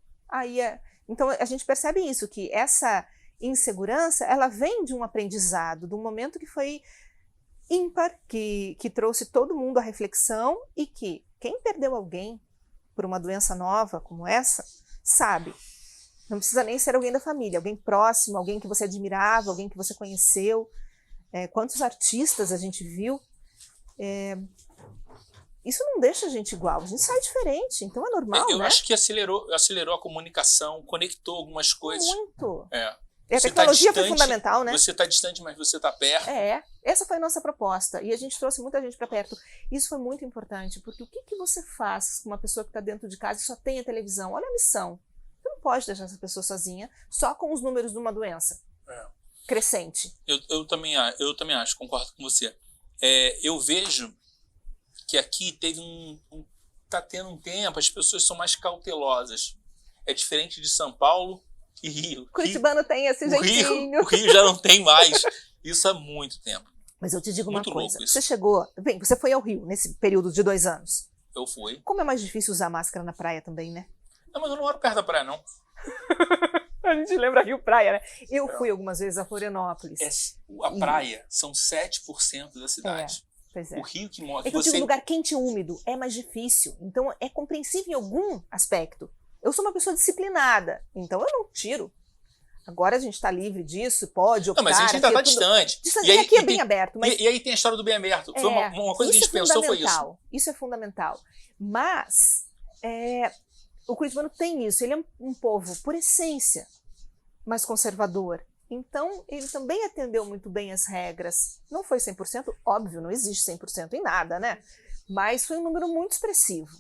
então a gente percebe isso, que essa insegurança, ela vem de um aprendizado, de um momento que foi ímpar, que trouxe todo mundo à reflexão e que quem perdeu alguém por uma doença nova como essa, sabe. Não precisa nem ser alguém da família, alguém próximo, alguém que você admirava, alguém que você conheceu. Quantos artistas a gente viu. Isso não deixa a gente igual, a gente sai diferente, então é normal, Eu né? acho que acelerou a comunicação, conectou algumas coisas. Muito. Você A tecnologia tá foi fundamental, né? Você está distante, mas você está perto. Essa foi a nossa proposta. E a gente trouxe muita gente para perto. Isso foi muito importante, porque o que você faz com uma pessoa que está dentro de casa e só tem a televisão? Olha a missão. Você não pode deixar essa pessoa sozinha, só com os números de uma doença crescente. Eu também acho, concordo com você. Eu vejo que aqui tá tendo um tempo, as pessoas são mais cautelosas. É diferente de São Paulo e Rio. Curitibano tem esse jeitinho. O Rio já não tem mais. Isso há muito tempo. Mas eu te digo uma Muito coisa. louco isso. Você foi ao Rio nesse período de 2 anos. Eu fui. Como é mais difícil usar máscara na praia também, né? Não, mas eu não moro perto da praia, não. A gente lembra Rio Praia, né? Eu fui algumas vezes a Florianópolis. A praia são 7% da cidade. Pois é. O Rio que mora... É que eu digo, lugar quente e úmido é mais difícil. Então é compreensível em algum aspecto. Eu sou uma pessoa disciplinada, então eu não tiro. Agora a gente está livre disso, pode optar. Não, mas a gente ainda está distante. E aqui é bem aberto. Mas... E aí tem a história do bem aberto. Foi uma coisa que a gente pensou, foi isso. Isso é fundamental. Mas o curitibano tem isso. Ele é um povo, por essência, mais conservador. Então, ele também atendeu muito bem as regras. Não foi 100%, óbvio, não existe 100% em nada, né? Mas foi um número muito expressivo.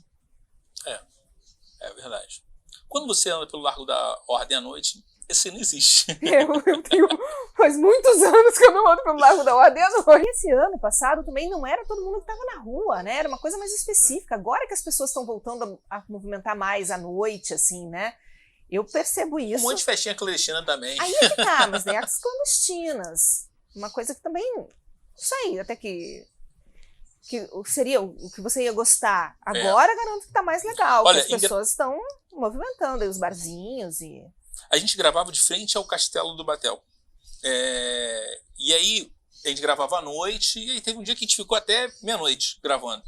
É verdade. Quando você anda pelo Largo da Ordem à noite, esse não existe. Eu tenho faz muitos anos que eu não ando pelo Largo da Ordem à noite. Esse ano passado também não era todo mundo que estava na rua, né? Era uma coisa mais específica. Agora que as pessoas estão voltando a movimentar mais à noite, assim, né? Eu percebo isso. Um monte de festinha clandestina também. Aí é que tá, mas daí as clandestinas. Uma coisa que também, não sei, até que seria o que você ia gostar. Agora garanto que tá mais legal, olha, que as pessoas estão movimentando aí os barzinhos e... A gente gravava de frente ao Castelo do Batel. E aí, a gente gravava à noite, e aí teve um dia que a gente ficou até meia-noite gravando.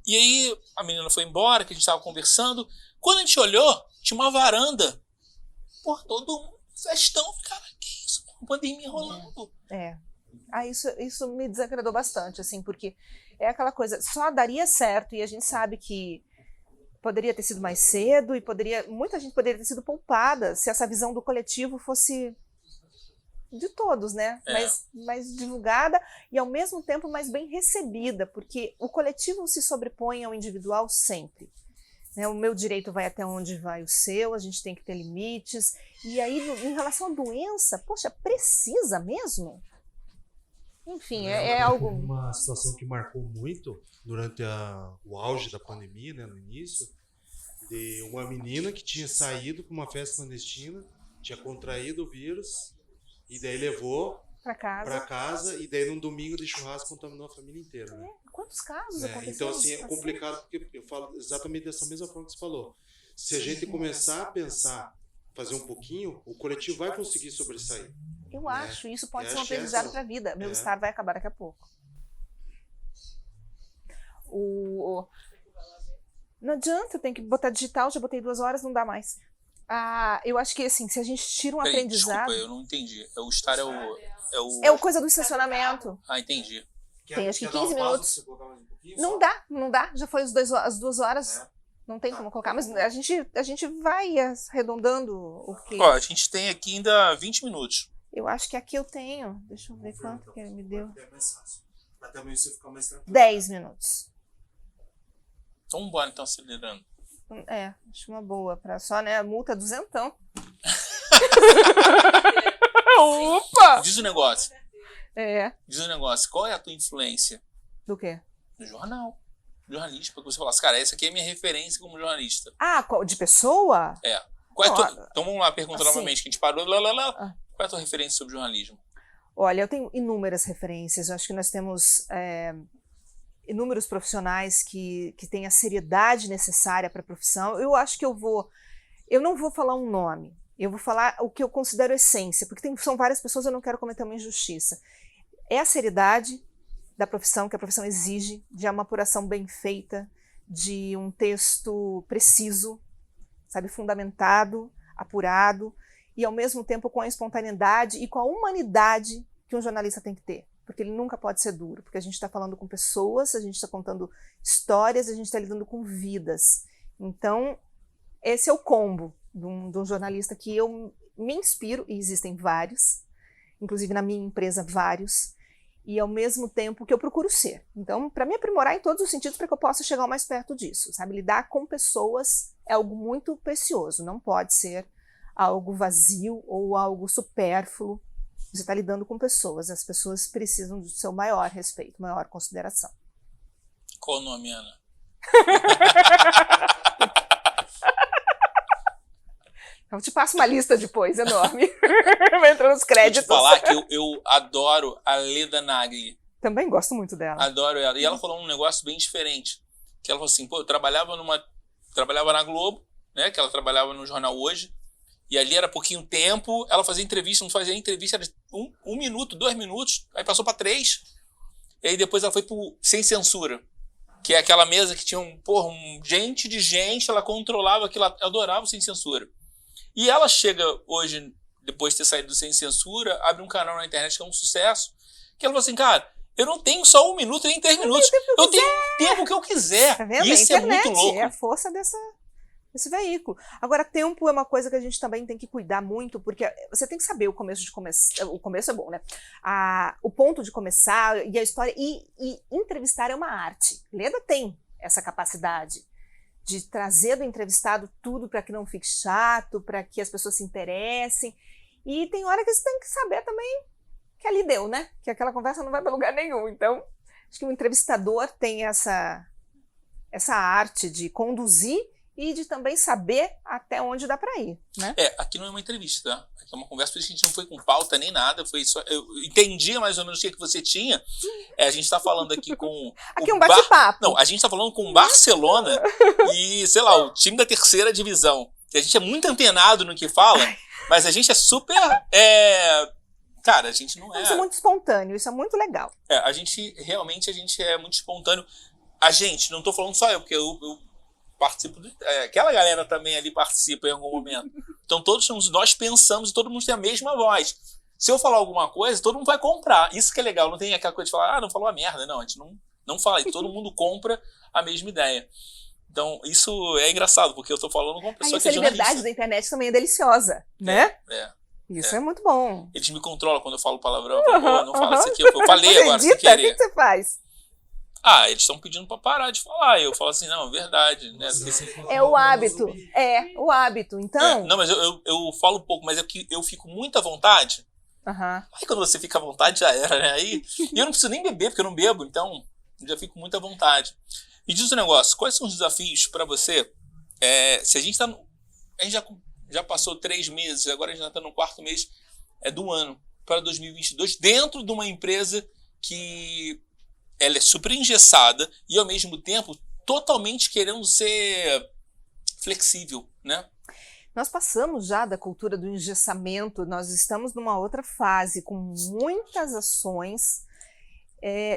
E aí, a menina foi embora, que a gente tava conversando. Quando a gente olhou, tinha uma varanda. Pô, todo mundo festão. Cara, que isso? Pandemia rolando. Isso me desagradou bastante, assim, porque é aquela coisa, só daria certo, e a gente sabe que poderia ter sido mais cedo, e muita gente poderia ter sido poupada se essa visão do coletivo fosse de todos, né? Mais divulgada e, ao mesmo tempo, mais bem recebida, porque o coletivo se sobrepõe ao individual sempre. Né? O meu direito vai até onde vai o seu, a gente tem que ter limites. E aí, em relação à doença, poxa, precisa mesmo? Enfim, é algo... Uma situação que marcou muito durante o auge da pandemia, né, no início, de uma menina que tinha saído para uma festa clandestina, tinha contraído o vírus, e daí levou para casa, e daí num domingo de churrasco contaminou a família inteira. Né? Quantos casos aconteceram? Então, assim, é complicado, porque eu falo exatamente dessa mesma forma que você falou. Se a gente começar a pensar, fazer um pouquinho, o coletivo vai conseguir sobressair. Eu acho, isso pode ser um aprendizado para a vida. Meu estar vai acabar daqui a pouco. Não adianta, eu tenho que botar digital, já botei 2 horas, não dá mais. Eu acho que, assim, se a gente tira um aprendizado... Desculpa, eu não entendi. O estar É o coisa do estacionamento. Entendi. Tem acho que 15 minutos. Não dá. Já foi as 2 horas. Não tem como colocar, mas a gente vai arredondando o que... Ó, a gente tem aqui ainda 20 minutos. Eu acho que aqui eu tenho... Deixa eu ver quanto que ele me deu. Pra também você ficar mais tranquilo. 10 minutos. Então vamos embora, então, acelerando. Acho uma boa. Só, né? A multa é 200. Opa! Diz o negócio. Diz o negócio. Qual é a tua influência? Do quê? No jornal. Jornalista, porque você falasse, cara, essa aqui é a minha referência como jornalista. De pessoa? Então vamos lá, pergunta novamente, que a gente parou. Qual é a tua referência sobre jornalismo? Olha, eu tenho inúmeras referências. Eu acho que nós temos inúmeros profissionais que têm a seriedade necessária para a profissão. Eu acho que eu não vou falar um nome. Eu vou falar o que eu considero essência, porque são várias pessoas, eu não quero cometer uma injustiça. É a seriedade, da profissão, que a profissão exige, de uma apuração bem feita, de um texto preciso, sabe, fundamentado, apurado, e ao mesmo tempo com a espontaneidade e com a humanidade que um jornalista tem que ter. Porque ele nunca pode ser duro, porque a gente está falando com pessoas, a gente está contando histórias, a gente está lidando com vidas. Então, esse é o combo de um jornalista que eu me inspiro, e existem vários, inclusive na minha empresa vários, e ao mesmo tempo que eu procuro ser. Então, para me aprimorar em todos os sentidos, para que eu possa chegar o mais perto disso, sabe? Lidar com pessoas é algo muito precioso, não pode ser algo vazio ou algo supérfluo. Você está lidando com pessoas, as pessoas precisam do seu maior respeito, maior consideração. Qual o nome, Ana? Eu te passo uma lista depois, enorme. Vai entrar nos créditos. Vou te falar que eu adoro a Leda Nagli. Também gosto muito dela. Adoro ela. E ela falou um negócio bem diferente. Que ela falou assim, pô, eu trabalhava na Globo, né? Que ela trabalhava no Jornal Hoje. E ali era pouquinho tempo, ela fazia entrevista, não fazia entrevista, era um minuto, 2 minutos, aí passou para 3. E aí depois ela foi pro Sem Censura, que é aquela mesa que tinha gente de gente, ela controlava aquilo, ela adorava o Sem Censura. E ela chega hoje, depois de ter saído do Sem Censura, abre um canal na internet que é um sucesso, que ela falou assim, cara, eu não tenho só 1 minuto nem 3 minutos, eu tenho o tempo que eu quiser. Tá vendo? Isso é muito louco. É a força desse veículo. Agora, tempo é uma coisa que a gente também tem que cuidar muito, porque você tem que saber o começo de começar. O começo é bom, né? O ponto de começar e a história. E entrevistar é uma arte. Leda tem essa capacidade de trazer do entrevistado tudo para que não fique chato, para que as pessoas se interessem. E tem hora que você tem que saber também que ali deu, né? Que aquela conversa não vai para lugar nenhum. Então, acho que o entrevistador tem essa arte de conduzir e de também saber até onde dá para ir, né? Aqui não é uma entrevista, tá? Aqui é uma conversa, porque a gente não foi com pauta nem nada, foi só, eu entendia mais ou menos o que você tinha. A gente tá falando aqui com... Aqui é um bate-papo. Não, a gente tá falando com o Barcelona e, sei lá, o time da 3ª divisão. A gente é muito antenado no que fala, mas a gente é super... Cara, a gente não é... Isso é muito espontâneo, isso é muito legal. A gente é muito espontâneo. A gente, não tô falando só eu, porque eu participo, aquela galera também ali participa em algum momento. Então nós pensamos e todo mundo tem a mesma voz. Se eu falar alguma coisa, todo mundo vai comprar. Isso que é legal, não tem aquela coisa de falar, não falou a merda. Não, a gente não fala, e todo mundo compra a mesma ideia. Então, isso é engraçado, porque eu tô falando com uma pessoa que é jornalista. Essa liberdade da internet também é deliciosa, né? Isso é muito bom. Eles me controlam quando eu falo palavrão. Eu falo, não fala isso aqui. Eu falei agora, sem querer. O que você faz? Eles estão pedindo pra parar de falar. Eu falo assim, não, é verdade. Né? É o hábito. O hábito. Então... não, mas eu falo um pouco, mas é que eu fico muito à vontade. Aí quando você fica à vontade, já era, né? E eu não preciso nem beber, porque eu não bebo. Então, eu já fico muito à vontade. Me diz um negócio. Quais são os desafios pra você? Se a gente tá... A gente já passou 3 meses, agora a gente já tá no 4º mês do ano, para 2022, dentro de uma empresa que... ela é super engessada e, ao mesmo tempo, totalmente querendo ser flexível, né? Nós passamos já da cultura do engessamento, nós estamos numa outra fase, com muitas ações,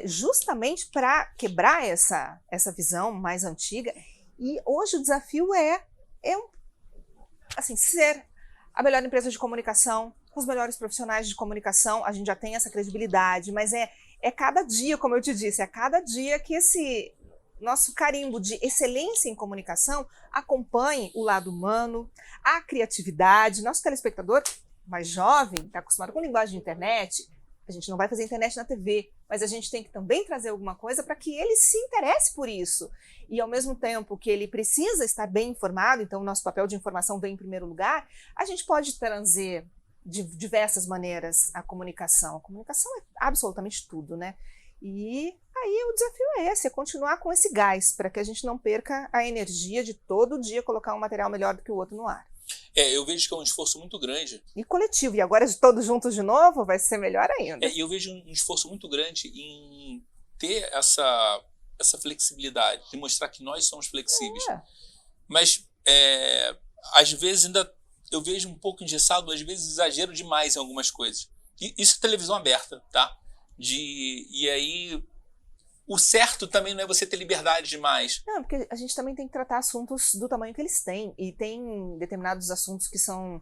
justamente para quebrar essa visão mais antiga. E hoje o desafio ser a melhor empresa de comunicação, com os melhores profissionais de comunicação. A gente já tem essa credibilidade, mas é cada dia, como eu te disse, é cada dia que esse nosso carimbo de excelência em comunicação acompanhe o lado humano, a criatividade. Nosso telespectador mais jovem, está acostumado com linguagem de internet, a gente não vai fazer internet na TV, mas a gente tem que também trazer alguma coisa para que ele se interesse por isso. E ao mesmo tempo que ele precisa estar bem informado, então o nosso papel de informação vem em primeiro lugar, a gente pode trazer de diversas maneiras a comunicação. A comunicação é absolutamente tudo, né? E aí o desafio é esse, é continuar com esse gás, para que a gente não perca a energia de todo dia colocar um material melhor do que o outro no ar. Eu vejo que é um esforço muito grande. E coletivo, e agora de todos juntos de novo, vai ser melhor ainda. E eu vejo um esforço muito grande em ter essa flexibilidade, de mostrar que nós somos flexíveis. Mas, às vezes, ainda eu vejo um pouco engessado, às vezes exagero demais em algumas coisas. Isso é televisão aberta, tá? E aí, o certo também não é você ter liberdade demais. Não, porque a gente também tem que tratar assuntos do tamanho que eles têm. E tem determinados assuntos que são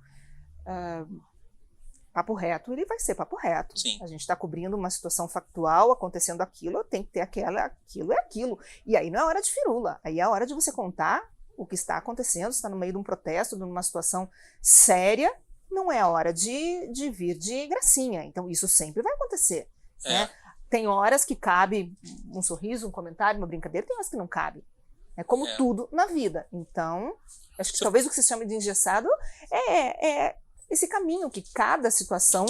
papo reto, ele vai ser papo reto. Sim. A gente está cobrindo uma situação factual, acontecendo aquilo, tem que ter aquilo é aquilo. E aí não é hora de firula, aí é a hora de você contar o que está acontecendo, você está no meio de um protesto, de uma situação séria, não é a hora de vir de gracinha. Então isso sempre vai acontecer. Né? Tem horas que cabe um sorriso, um comentário, uma brincadeira, tem horas que não cabe. É como tudo na vida. Então, acho que talvez o que se chama de engessado é esse caminho que cada situação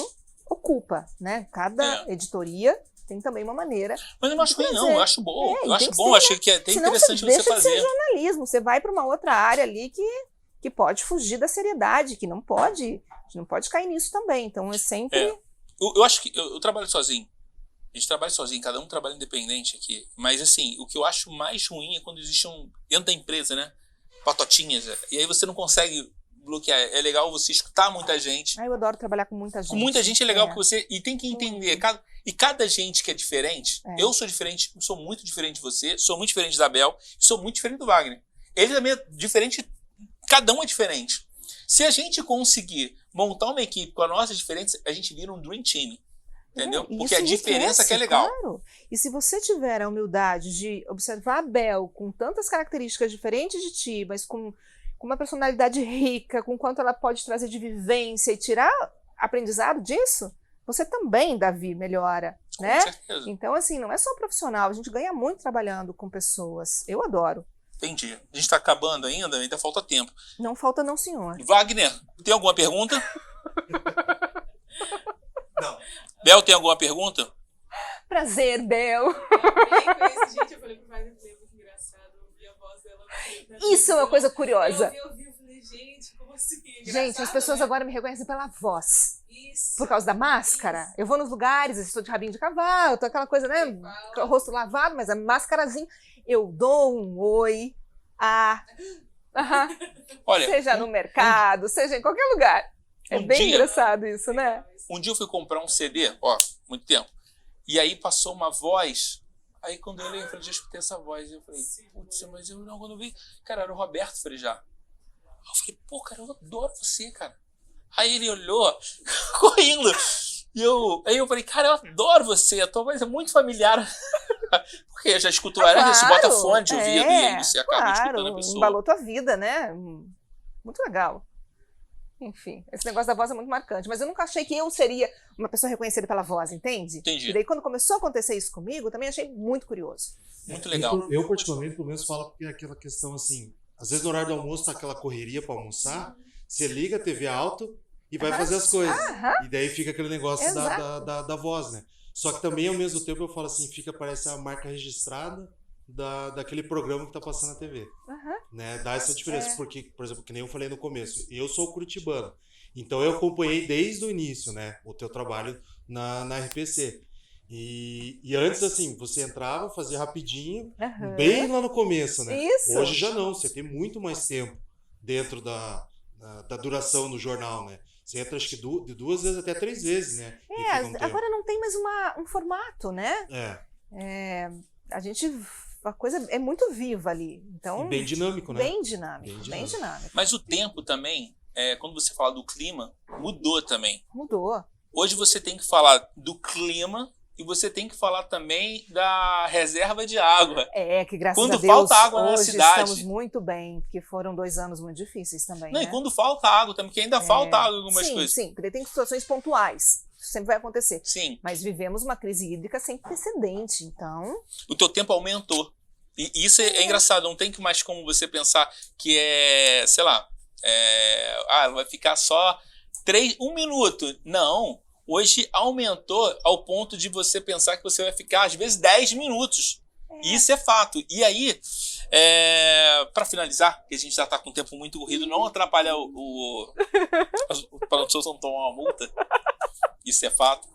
ocupa, né? Cada editoria tem também uma maneira. Mas eu não acho ruim, não. Eu acho bom. Eu acho bom. Ser, Achei que é até senão interessante você fazer. De ser jornalismo. Você vai para uma outra área ali que pode fugir da seriedade, que não pode cair nisso também. Então, é sempre... Eu acho que eu trabalho sozinho. A gente trabalha sozinho, cada um trabalha independente aqui. Mas, assim, o que eu acho mais ruim é quando existe dentro da empresa, né? Patotinhas. E aí você não consegue bloquear. É legal você escutar muita gente. Eu adoro trabalhar com muita gente. Com muita gente é legal que você... E tem que entender. Cada gente que é diferente... Eu sou diferente, sou muito diferente de você, sou muito diferente da Bel, sou muito diferente do Wagner. Ele também é diferente... Cada um é diferente. Se a gente conseguir montar uma equipe com as nossas diferenças, a gente vira um Dream Team. Entendeu? Porque a diferença que é legal. Claro. E se você tiver a humildade de observar a Bel com tantas características diferentes de ti, mas com uma personalidade rica, com quanto ela pode trazer de vivência e tirar aprendizado disso, você também, Davi, melhora. Né? Com certeza. Então, assim, não é só profissional, a gente ganha muito trabalhando com pessoas. Eu adoro. Entendi. A gente está acabando ainda falta tempo. Não falta não, senhor. Wagner, tem alguma pergunta? Não. Bel, tem alguma pergunta? Prazer, Bel. Eu conheço, gente, eu falei pro Wagner, foi muito engraçado ouvir a voz dela. Isso é uma coisa curiosa. Eu falei, gente, como assim? Gente, as pessoas agora me reconhecem pela voz. Isso. Por causa da máscara. Isso. Eu vou nos lugares, eu estou de rabinho de cavalo, tô aquela coisa, né? Com o rosto lavado, mas a máscarazinha. Eu dou um oi. Olha, seja no mercado, seja em qualquer lugar. É bem engraçado isso, né? Um dia eu fui comprar um CD, muito tempo. E aí passou uma voz. Aí quando eu olhei, eu falei, já escutei essa voz. E eu falei, putz, mas eu não, quando eu vi, cara, era o Roberto Frejá. Eu falei, pô, cara, eu adoro você, cara. Aí ele olhou, correndo. Aí eu falei, cara, eu adoro você, a tua voz é muito familiar. Porque eu já escuto ela, você bota fone de ouvido e aí você acaba escutando a pessoa. Embalou tua vida, né? Muito legal. Enfim, esse negócio da voz é muito marcante. Mas eu nunca achei que eu seria uma pessoa reconhecida pela voz, entende? Entendi. E daí quando começou a acontecer isso comigo, eu também achei muito curioso. Muito legal. Eu particularmente, pelo menos, falo porque é aquela questão assim, às vezes no horário do almoço tá aquela correria para almoçar, você liga a TV alto e vai fazer as coisas. E daí fica aquele negócio da voz, né? Só que também, ao mesmo tempo, eu falo assim, parece a marca registrada daquele programa que tá passando na TV. Né? Dá essa diferença, porque, por exemplo, que nem eu falei no começo, eu sou curitibano, então eu acompanhei desde o início, né, o teu trabalho na RPC. E antes, assim, você entrava, fazia rapidinho, bem lá no começo, né? Isso. Hoje já não, você tem muito mais tempo dentro da duração do jornal, né? Você entra, acho que de 2 vezes até 3 vezes, né? Agora não tem mais um formato, né? A coisa é muito viva ali. Então, e bem dinâmico, né? Bem dinâmico. Mas o tempo também, quando você fala do clima, mudou também. Mudou. Hoje você tem que falar do clima e você tem que falar também da reserva de água. Que graças quando a Deus, falta água na hoje cidade. estamos muito bem, porque foram 2 anos muito difíceis também, né? E quando falta água também, porque ainda falta água em algumas coisas. Sim, porque tem situações pontuais. Isso sempre vai acontecer. Sim. Mas vivemos uma crise hídrica sem precedente, então... O teu tempo aumentou. E isso é engraçado, não tem que mais como você pensar que sei lá, vai ficar só 1 minuto. Não. Hoje aumentou ao ponto de você pensar que você vai ficar, às vezes, 10 minutos. Isso é fato. E aí, para finalizar, que a gente já está com o tempo muito corrido, não atrapalhar para as pessoas não tomar uma multa. Isso é fato.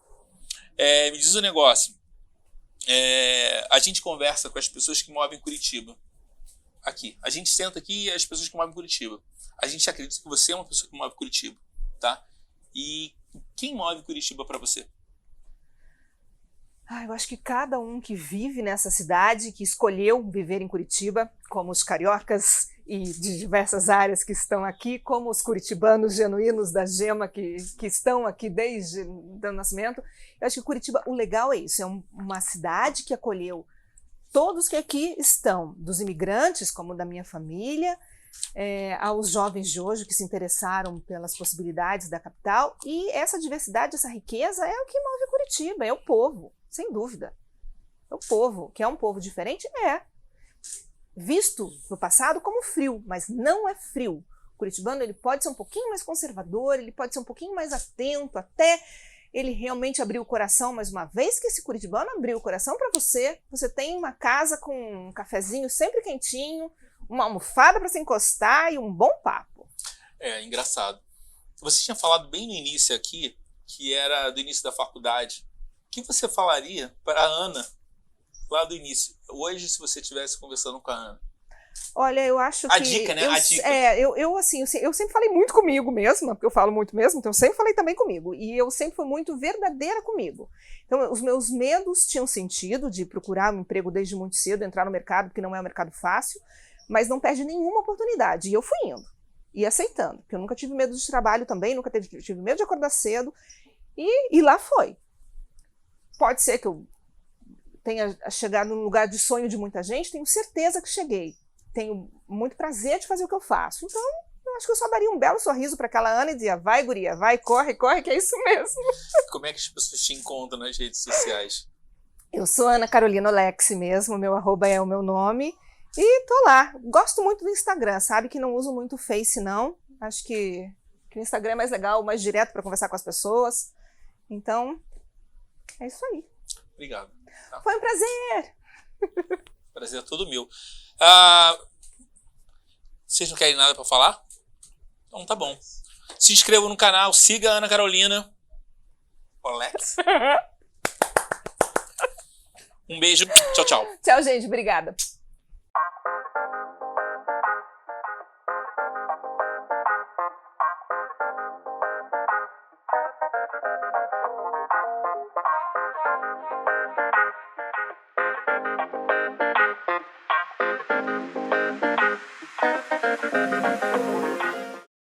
Me diz um negócio. A gente conversa com as pessoas que moram em Curitiba. Aqui. A gente senta aqui e as pessoas que moram em Curitiba. A gente acredita que você é uma pessoa que mora em Curitiba. Tá? E quem move Curitiba para você? Eu acho que cada um que vive nessa cidade, que escolheu viver em Curitiba, como os cariocas e de diversas áreas que estão aqui, como os curitibanos genuínos da Gema que estão aqui desde o nascimento, eu acho que Curitiba, o legal é isso, é uma cidade que acolheu todos que aqui estão, dos imigrantes, como da minha família, aos jovens de hoje que se interessaram pelas possibilidades da capital, e essa diversidade, essa riqueza é o que move Curitiba, é o povo. Sem dúvida. É o povo, que é um povo diferente, visto no passado como frio, mas não é frio. O curitibano ele pode ser um pouquinho mais conservador, ele pode ser um pouquinho mais atento, até ele realmente abrir o coração, mas uma vez que esse curitibano abriu o coração para você, você tem uma casa com um cafezinho sempre quentinho, uma almofada para se encostar e um bom papo. Engraçado. Você tinha falado bem no início aqui, que era do início da faculdade. O que você falaria para a Ana lá do início, hoje, se você estivesse conversando com a Ana? Olha, eu acho que... A dica, né? A dica. Eu sempre falei muito comigo mesma, porque eu falo muito mesmo, então eu sempre falei também comigo. E eu sempre fui muito verdadeira comigo. Então, os meus medos tinham sentido de procurar um emprego desde muito cedo, entrar no mercado, que não é um mercado fácil, mas não perde nenhuma oportunidade. E eu fui indo e aceitando, porque eu nunca tive medo de trabalho também, nunca tive medo de acordar cedo. E lá foi. Pode ser que eu tenha chegado num lugar de sonho de muita gente, tenho certeza que cheguei. Tenho muito prazer de fazer o que eu faço. Então, eu acho que eu só daria um belo sorriso para aquela Ana e dizia, vai, guria, vai, corre, corre, que é isso mesmo. Como é que as pessoas te encontram nas redes sociais? Eu sou Ana Carolina Olex mesmo, meu arroba é o meu nome. E tô lá. Gosto muito do Instagram, sabe que não uso muito o Face, não. Acho que o Instagram é mais legal, mais direto para conversar com as pessoas. Então, é isso aí. Obrigado. Tá? Foi um prazer. Prazer é todo meu. Vocês não querem nada para falar? Então tá bom. Se inscrevam no canal, siga a Ana Carolina Olex. Um beijo. Tchau, tchau. Tchau, gente. Obrigada.